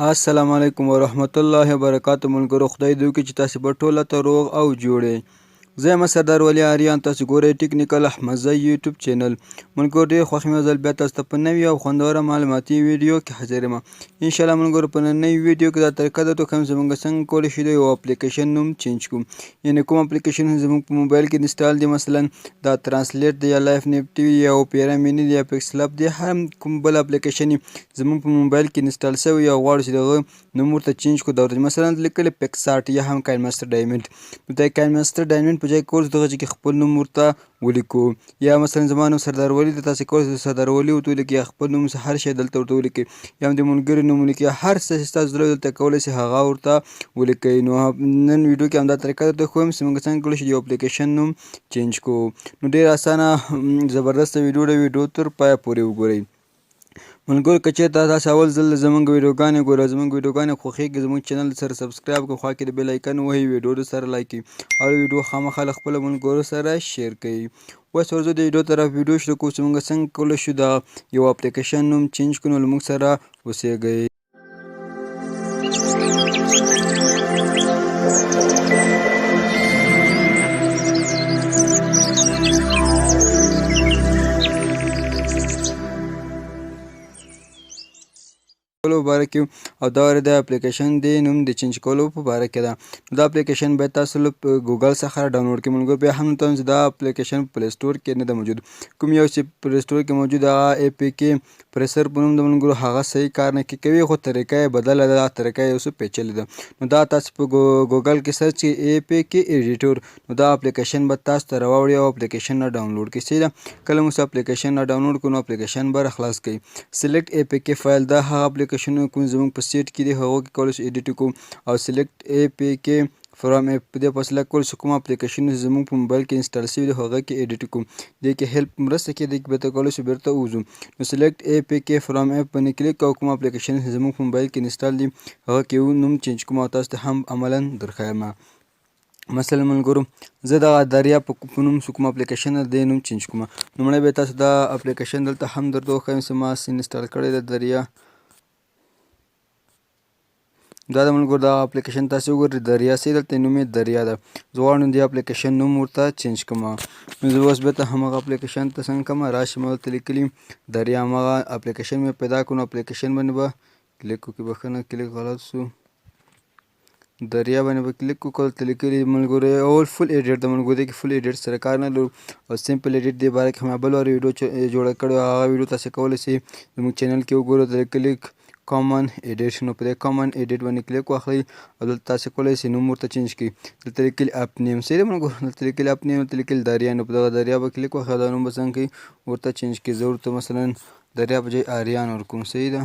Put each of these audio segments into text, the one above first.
السلام علیکم ورحمت الله وبرکاتو. ملګرو خدای دې وکړي چې تاسې به ټوله ته روغ او جوړ یې. زه یم سردار ولی آریان، تاسو ګورئ ټیکنیکل احمدزی یوټیوب چینل. ملګرو ډېر خوښ مې ځل بیا تاسو ته په نوي او خوندوره معلوماتي ویډیو کې حاضر یم. انشاءالله ملګرو په نننۍ ویډیو کې دا طریقه درته وښیم زموږ څنګه کولی شو د یو اپلیکیشن نوم چینج کړو. یعنې کوم اپلیکیشن زموږ په موبایل کې انسټال دی، مثلا دا ترانسلیټ دی یا لایف نیفټ دی یا اوپیرا میني دی یا پکسل اپ دی، هر کوم بل اپلیکیشن زموږ په موبایل کې انسټال شوی یا غواړو چې دغه نوم ورته چینج کړو. دا ورته مثلا لیکلی پکسارټ یا هم کاین ماسټر ډایمنډ. نو دا کاین ماسټر ډایمنډ په ځای کول دغه ځای کې خپل نوم ورته ولیکو. یا مثلا زما نوم سردار ولی دی، تاسې کولی شئ سردار ولی ورته ولیکئ، یا خپل نوم هر شی دلته ورته ولیکئ، یا هم د ملګري نوم ولیکئ، هر څه چې ستاسو زړه دلته کولی شئ هغه ورته ولیکئ. نو نن ویډیو کې همدا طریقه درته ښویم چې موږ څنګه کولی شو د یو اپلیکیشن نوم چینج کړو. نو ډېر اسانه زبردسته ویډیو ده، ویډیو تر پایه پورې وګورئ. ملګرو که چېرته تاسو اول ځل زموږ ویډیوګانې ګورئ، زموږ ویډیوګانې خوښېږي، زموږ چینل سره سبسکرایب کړئ، خوا کې د بیل آیکن ووهئ، ویډیو سره لایک کړئ او ویډیو خامخا له خپلو ملګرو سره شیر کړئ. اوس ورځو د ویډیو طرف ویډیو شروع کړو چې موږ څنګه کولی شو د یو اپلیکیشن نوم چینج کړو. نو له موږ سره اوسېږئ. کولو په باره کې او دا د اپلیکیشن د نوم د چینج کولو په باره کې ده. دا اپلیکیشن باید تاسو له ګوګل څخه ډاونلوډ کړئ. ملګرو بیا هم ته چې دا اپلیکیشن په پلی سټور کې نه ده موجود، کوم یو چې پلی سټور کې موجود هغه اے پی کې پریسر په نوم د ملګرو هغه صحیح کار نه کوي، خو طریقه یې بدله ده، طریقه یې یو څه پیچلې ده. نو دا تاسو په ګوګل کې سرچ کړئ اے پی کې ایډیټور، نو دا اپلیکیشن به تاسو ته راوړي او اپلیکیشن نه ډاونلوډ کړئ. صحیح ده. کله مو اپلیکیشن نه ډاونلوډ کړو نو اپلیکیشن به راخلاص کړئ. سلیکټ اے پی کې فایل دا هغه اپلیکیشن کوم زموږ په سیټ کې دی هغو کې کولی شو ایډیټ وکړو. او سلیکټ اے پی کې فرام اپ په دې فاصله کول چې کوم اپلیکیشن زموږ په موبایل کې انسټال شوي دی هغه کې ایډیټ وکړو. دې کې هیلپ مرسته کوي، دې کې بیرته کولی شو بیرته ووځو. نو سلیکټ اے پی کې فرام اپ باندې کلیک کوو، کوم اپلیکیشن زموږ په موبایل کې انسټال دی هغه کې نوم چینج کوم او تاسو ته هم عملا درښایم. مثلا ملګرو زه دغه دریا په نوم کوم اپلیکیشن د نوم چینج کوم. لومړی به تاسو دا اپلیکیشن دلته هم درته وښایم چې ما انسټال کړی د دریا. دا د ملګرو دا اپلیکیشن تاسو وګورئ دریا سي، دلته نوم یې دریا ده. زه غواړم دې اپلیکیشن نوم ورته چینج کړم. نو زه اوس بېرته همغه اپلیکیشن ته څنګه کړم، راشم دلته لیکلي دریا همغه اپلیکیشن مې پیدا کړو. نو اپلیکیشن باندې به کلیک وکړئ، بښنه کلیک غلط سو، دریا باندې به کلیک وکړو. دلته لیکلي ملګرو اول فل ایډیټ د ملګرو دې کې فل ایډیټ سره کار نه لرو او سمپل ایډیټ دې باره کې هم بل واره ویډیو جوړه کړې، هغه ویډیو تاسو کولی شئ زموږ چینل کې وګورئ. دلته کلیک کامن ایډیټ، نو په دې کامن ایډیټ باندې کلیک واخلئ او دلته تاسو کولی شئ نوم ورته چینج کړئ. دلته لیکلي اپ نیم، صحیح ده ملګرو، دلته لیکلي اپ نیم، دلته لیکلي دریا. نو په دغه دریا به کلیک واخلئ، دا نوم به څنګه کوئ ورته چینج کړئ. زه ورته مثلا دریا په ځای آریان ورکوم. صحیح ده.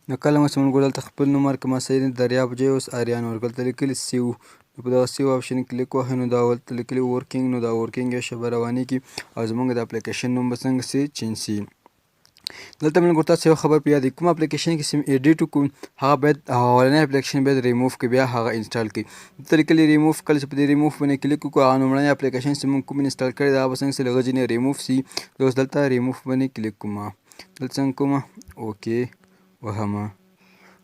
نو کله مو چې ملګرو دلته خپل نوم ورکړم، صحیح ده، دریا په ځای اوس آریان ورکړل. دلته لیکلي سیو، په دغه سیو آپشن کلیک وهئ، نو دا ولته لیکلي ورکینګ، نو دا ورکینګ یوه شېبه روانېږي او زموږ د اپلیکیشن نوم به څنګه سي چینج سي. دلته ملګرو تاسو یو خبر په یاد وي، کوم اپلیکیشن کې سیم ایډیټ وکړو هغه باید اولنی اپلیکیشن باید ریموف کړئ، بیا هغه انسټال کړئ. دلته لیکلي ریموف، کله چې په دې ریموف باندې کلیک وکړو هغه لومړنی اپلیکیشن چې موږ کوم انسټال کړی دی هغه به څنګه سي له هغه ځینې ریموف سي. زه اوس دلته ریموف باندې کلیک کوم، دلته څنګه کوم اوکې وهم.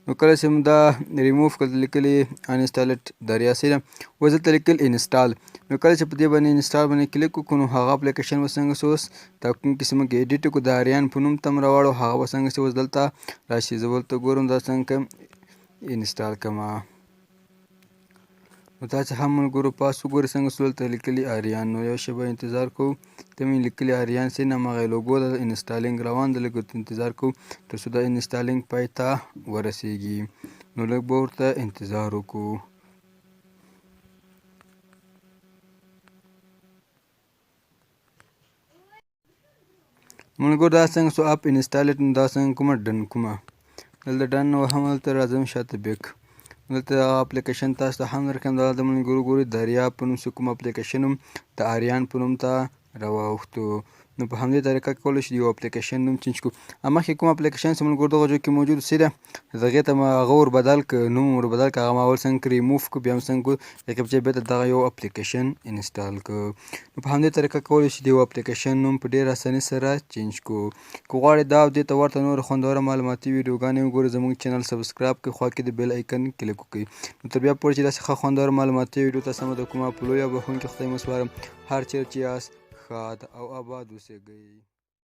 نو کله چې دا ریموف کړل لیکلي انسټالټ دریا سي، اوس دلته لیکل انسټال. نو کله چې په دې باندې انسټال باندې کلیک وکړو نو هغه اپلیکیشن به څنګه سي اوس دا کوم چې موږ ایډیټ وکړو د آریان په نوم ته م راوړو هغه به څنګه سي اوس دلته راشي. زه به ورته ګورم دا څنګه کوم انسټال کړم. نو تاسې هم ملګرو پاس وګورئ څنګه سو، دلته لیکلي آریان. نو یوه شېبه انتظار کوو، ته مې لیکلي آریان سي نه همغه لوګو ده، انسټالینګ روان ده، لږ ورته انتظار کوو تر څو دا انسټالینګ پای ته ورسیږي. نو لږ به ورته انتظار وکړو. ملګرو دا څنګه سو اپ انسټالټ، نو دا څنګه کومه ډن کومه، دلته ډن وهم، دلته راځم شاته بیک. دلته اپلیکیشن تاسو ته هم درکړم، دا د ملګرو ګورئ دریا په نوم کوم اپلیکیشن د آریان په نوم ته راواوښتو. نو په همدې طریقه کولی شو د یو اپلیکیشن نوم چینج کړو. مخکې کوم اپلیکیشن چې ملګرو دغه ځای کې موجود سی ده هغې ته مو هغه ور بدل کړ، نوم ور بدل کړ، هغه ما اول څنګه کړ ریموف کړو، بیا هم څنګه کړو هغې په ځای بېرته دغه یو اپلیکیشن انسټال کړو. نو په همدې طریقه کولی شو د یو اپلیکیشن نوم په ډېره اسانۍ سره چینج کړو. که غواړئ دا او دې ته ورته نورې خوندوره معلوماتي ویډیوګانې وګورئ زموږ چینل سبسکرایب کړئ، خوا کې د بیل ایکن کلیک وکړئ. نو تر بیا پورې چې داسې ښه خوندوره معلوماتي ویډیو ته سمه د کومه په لوی او بښونکي خدای مو سپارم. هر چېرې چې یاست ښاد او آباد اوسېږئ.